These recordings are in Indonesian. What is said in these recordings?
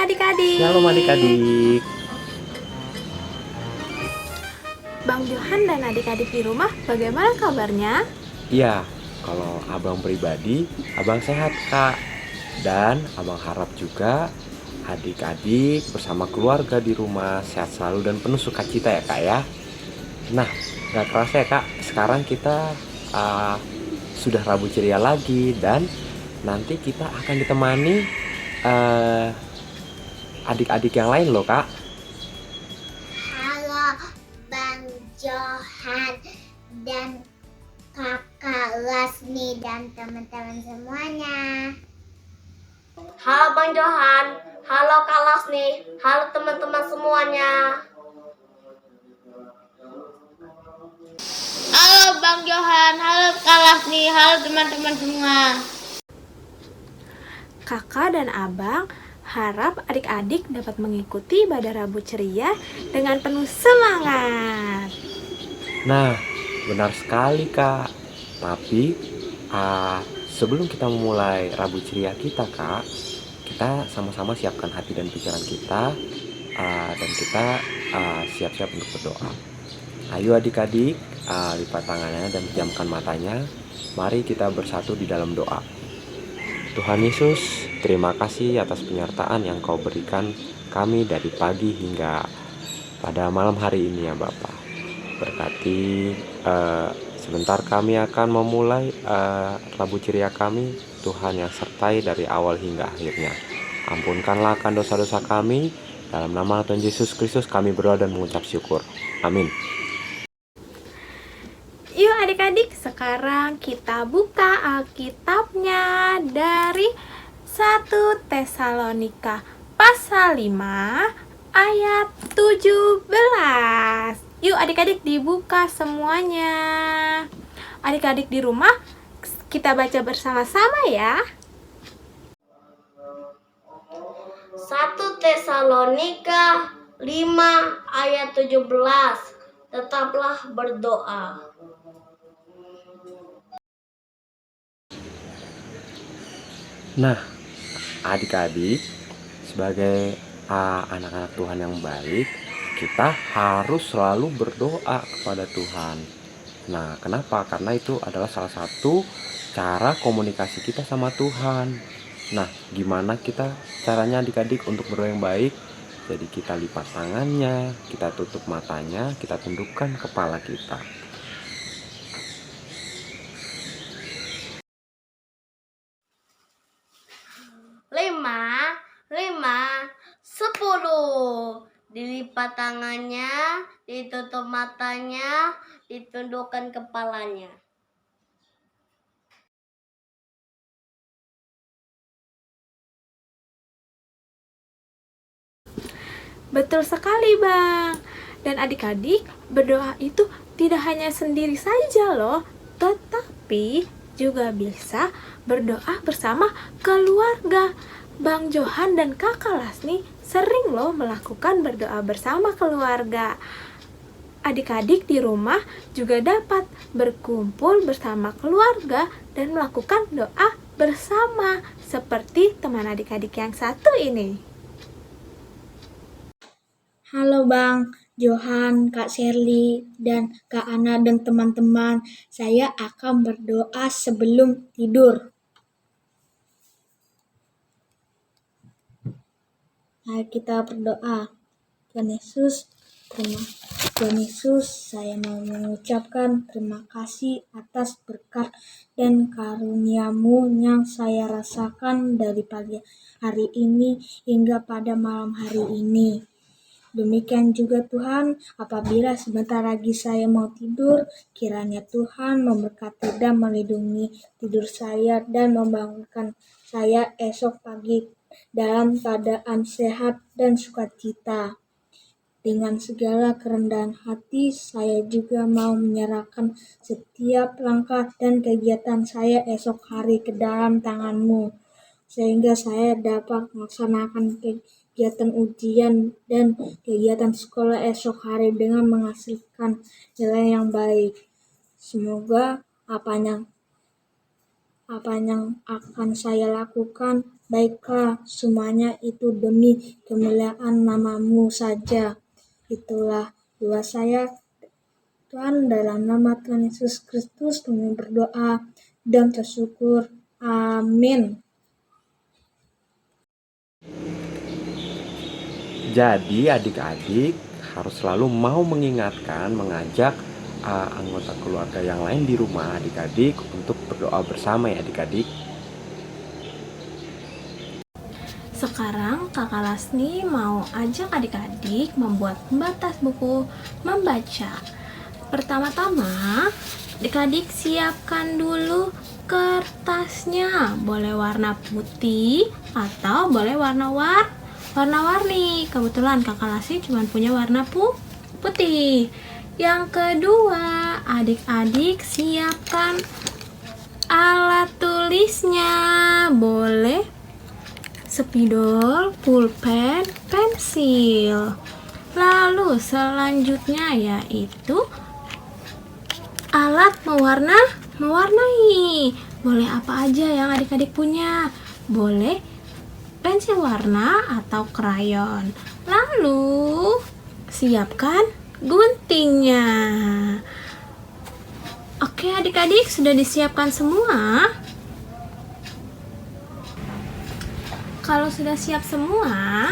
Shalom adik-adik. adik-adik. Bang Johan dan adik-adik di rumah bagaimana kabarnya? Iya, kalau abang pribadi, abang sehat kak. Dan abang harap juga adik-adik bersama keluarga di rumah sehat selalu dan penuh sukacita ya kak ya. Nah, gak kerasa ya kak, sekarang kita uh, sudah Rabu ceria lagi. Dan nanti kita akan ditemani uh, adik-adik yang lain loh kak. Halo Bang Johan dan Kakak Lasmi dan teman-teman semuanya. Halo Bang Johan, halo Kak Lasmi, halo teman-teman semuanya. Halo Bang Johan, halo Kak Lasmi, halo teman-teman semua. Kakak dan abang harap adik-adik dapat mengikuti ibadah Rabu ceria dengan penuh semangat. Nah, benar sekali kak. Tapi sebelum kita memulai Rabu ceria kita kak, kita sama-sama siapkan hati dan pikiran kita, dan kita siap-siap untuk berdoa. Ayo adik-adik, lipat tangannya dan pejamkan matanya. Mari kita bersatu di dalam doa. Tuhan Yesus, terima kasih atas penyertaan yang Kau berikan kami dari pagi hingga pada malam hari ini ya Bapa. Berkati sebentar kami akan memulai Rabu ceria kami. Tuhan yang sertai dari awal hingga akhirnya. Ampunkanlah akan dosa-dosa kami. Dalam nama Tuhan Yesus Kristus kami berdoa dan mengucap syukur. Amin. Yuk adik-adik, sekarang kita buka Alkitabnya dari 1 Tesalonika pasal 5 ayat 17. Yuk adik-adik dibuka semuanya. Adik-adik di rumah kita baca bersama-sama ya. 1 Tesalonika 5 ayat 17. Tetaplah berdoa. Nah, adik-adik, sebagai anak-anak Tuhan yang baik, kita harus selalu berdoa kepada Tuhan. Nah, kenapa? Karena itu adalah salah satu cara komunikasi kita sama Tuhan. Nah, gimana kita caranya adik-adik untuk berdoa yang baik? Jadi kita lipat tangannya, kita tutup matanya, kita tundukkan kepala kita. Lima, 10. Dilipat tangannya, ditutup matanya, ditundukkan kepalanya. Betul sekali Bang. Dan adik-adik, berdoa itu tidak hanya sendiri saja loh, tetapi juga bisa berdoa bersama keluarga. Bang Johan dan Kakak Lasmi sering loh melakukan berdoa bersama keluarga. Adik-adik di rumah juga dapat berkumpul bersama keluarga dan melakukan doa bersama seperti teman adik-adik yang satu ini. Halo Bang Johan, Kak Sherly, dan Kak Ana dan teman-teman. Saya akan berdoa sebelum tidur. Mari kita berdoa. Tuhan Yesus, saya mau mengucapkan terima kasih atas berkat dan karunia-Mu yang saya rasakan dari pagi hari ini hingga pada malam hari ini. Demikian juga Tuhan, apabila sebentar lagi saya mau tidur, kiranya Tuhan memberkati dan melindungi tidur saya dan membangunkan saya esok pagi dalam keadaan sehat dan sukacita. Dengan segala kerendahan hati, saya juga mau menyerahkan setiap langkah dan kegiatan saya esok hari ke dalam tangan-Mu, sehingga saya dapat melaksanakan kegiatan ujian dan kegiatan sekolah esok hari dengan menghasilkan nilai yang baik. Semoga apa yang akan saya lakukan Baiklah, semuanya itu demi kemuliaan namamu saja. Itulah doa saya, Tuhan, dalam nama Tuhan Yesus Kristus kami berdoa dan bersyukur. Amin. Jadi adik-adik harus selalu mau mengingatkan, mengajak anggota keluarga yang lain di rumah adik-adik untuk berdoa bersama ya adik-adik. Sekarang Kakak Lasni mau ajak adik-adik membuat pembatas buku membaca. Pertama-tama, adik-adik siapkan dulu kertasnya. Boleh warna putih atau boleh warna-warni. Kebetulan Kakak Lasni cuma punya warna putih. Yang kedua, adik-adik siapkan alat tulisnya. Boleh spidol, pulpen, pensil. Lalu selanjutnya yaitu alat mewarnai. Boleh apa aja yang adik-adik punya. Boleh pensil warna atau krayon. Lalu siapkan guntingnya. Oke adik-adik, sudah disiapkan semua? Kalau sudah siap semua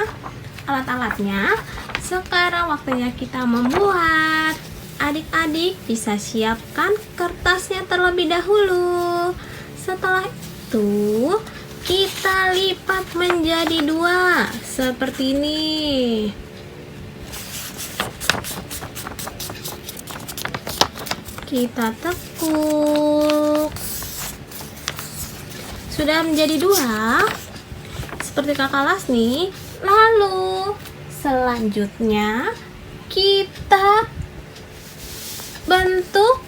alat-alatnya, sekarang waktunya kita membuat. Adik-adik bisa siapkan kertasnya terlebih dahulu. Setelah itu, kita lipat menjadi 2 seperti ini. Kita tekuk. Sudah menjadi 2 seperti Kakak Lasni. Lalu selanjutnya kita bentuk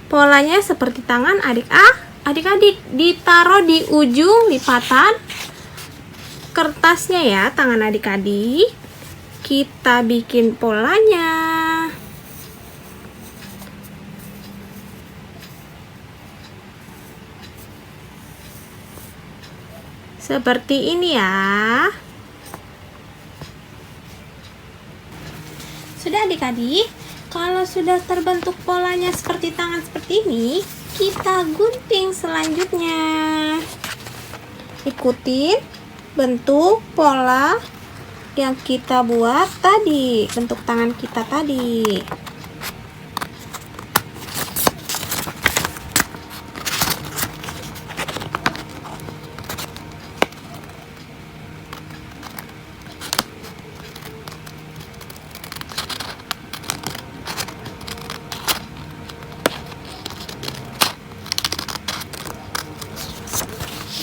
polanya seperti tangan adik-adik, ditaruh di ujung lipatan kertasnya ya, tangan adik-adik. Kita bikin polanya. Seperti ini ya. Sudah adik-adik, kalau sudah terbentuk polanya seperti tangan seperti ini, kita gunting selanjutnya. Ikutin bentuk pola yang kita buat tadi, bentuk tangan kita tadi.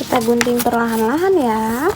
Kita gunting perlahan-lahan ya.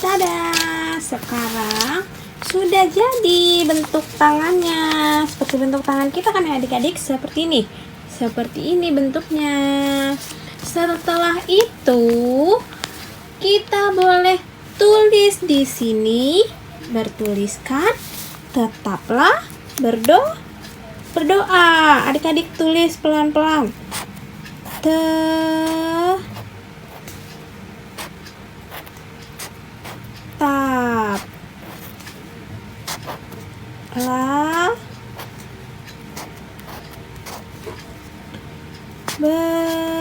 Dadah, sekarang sudah jadi bentuk tangannya. Seperti bentuk tangan kita kan ya adik-adik, seperti ini. Seperti ini bentuknya. Setelah itu kita boleh tulis di sini, bertuliskan tetaplah berdoa. Adik-adik tulis pelan-pelan. Tetaplah berdoa.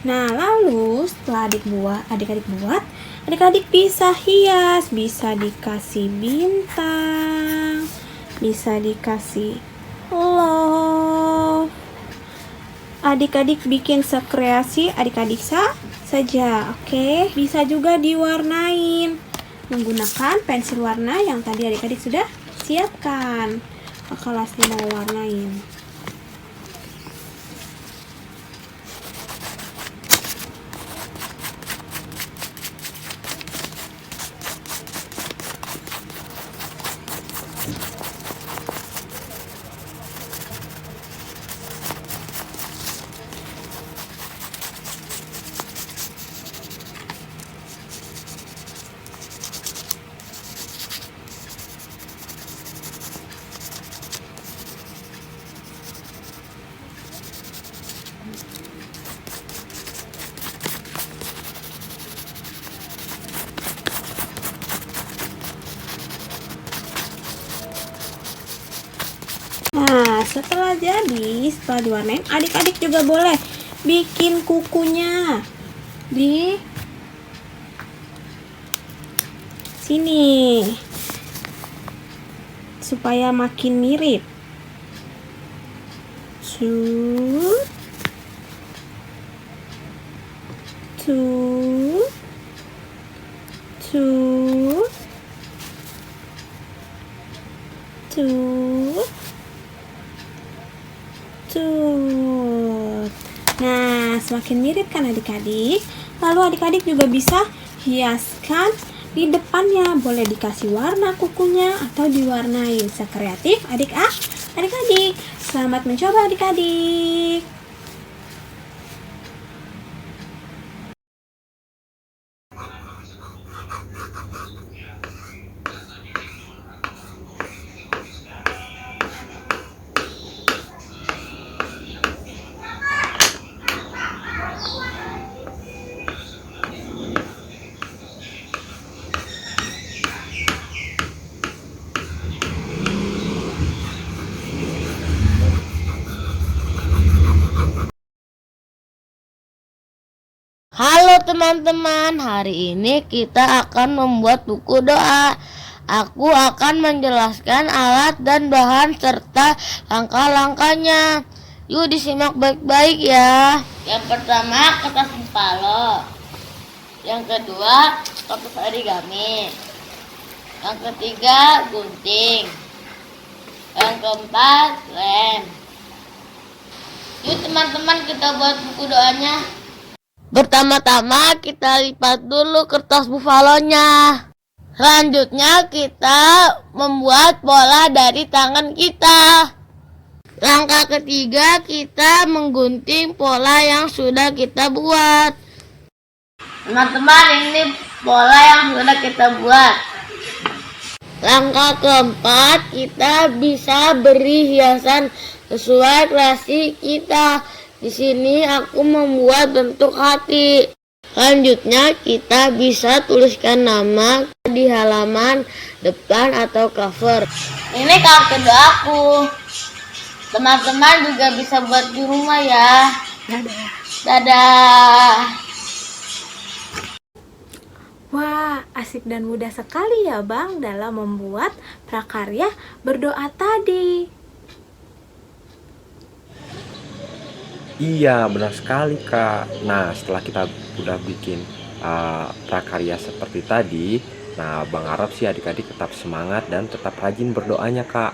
Nah, lalu setelah adik-adik buat, adik-adik bisa hias, bisa dikasih bintang, bisa dikasih love. Adik-adik bikin sekreasi adik-adik saja, oke? Bisa juga diwarnain menggunakan pensil warna yang tadi adik-adik sudah siapkan. Kakak Lasni mau warnain. Nah, setelah diwarnain, adik-adik juga boleh bikin kukunya di sini supaya makin mirip. Nah, semakin mirip kan adik-adik? Lalu adik-adik juga bisa hiaskan di depannya. Boleh dikasih warna kukunya atau diwarnain. Sekreatif adik-adik. Selamat mencoba adik-adik. Halo teman-teman, hari ini kita akan membuat buku doa. Aku akan menjelaskan alat dan bahan serta langkah-langkahnya. Yuk disimak baik-baik ya. Yang pertama kertas Buffalo. Yang kedua kertas origami. Yang ketiga gunting. Yang keempat lem. Yuk teman-teman kita buat buku doanya. Pertama-tama kita lipat dulu kertas buffalonya. Selanjutnya kita membuat pola dari tangan kita. Langkah ketiga kita menggunting pola yang sudah kita buat. Teman-teman, ini pola yang sudah kita buat. Langkah keempat kita bisa beri hiasan sesuai kreasi kita. Di sini aku membuat bentuk hati. Selanjutnya kita bisa tuliskan nama di halaman depan atau cover. Ini kartu doaku. Teman-teman juga bisa buat di rumah ya. Dadah. Wah, asik dan mudah sekali ya Bang dalam membuat prakarya berdoa tadi. Iya, benar sekali, Kak. Nah, setelah kita udah bikin prakarya seperti tadi, nah, Bang harap sih adik-adik tetap semangat dan tetap rajin berdoanya, Kak.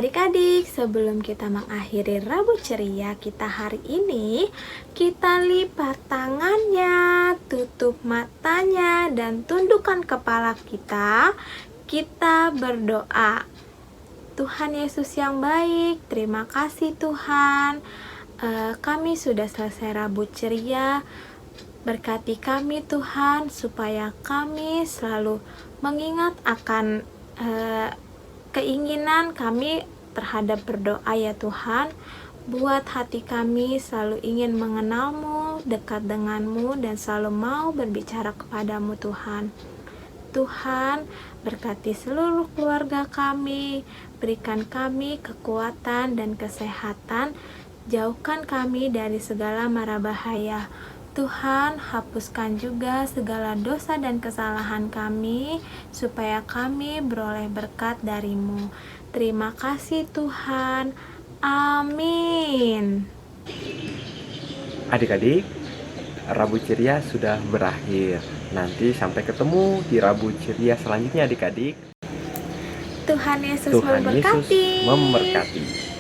Adik-adik, sebelum kita mengakhiri Rabu Ceria kita hari ini, kita lipat tangannya, tutup matanya, dan tundukkan kepala kita. Kita berdoa. Tuhan Yesus yang baik, terima kasih Tuhan. Kami sudah selesai Rabu Ceria. Berkati kami Tuhan, supaya kami selalu mengingat akan keinginan kami terhadap berdoa ya Tuhan. Buat hati kami selalu ingin mengenal-Mu, dekat dengan-Mu, dan selalu mau berbicara kepadamu Tuhan. Tuhan, berkati seluruh keluarga kami, berikan kami kekuatan dan kesehatan, jauhkan kami dari segala mara bahaya. Tuhan, hapuskan juga segala dosa dan kesalahan kami, supaya kami beroleh berkat dari-Mu. Terima kasih Tuhan. Amin. Adik-adik, Rabu Ceria sudah berakhir. Nanti sampai ketemu di Rabu Ceria selanjutnya adik-adik. Tuhan Yesus Tuhan Yesus memberkati. memberkati.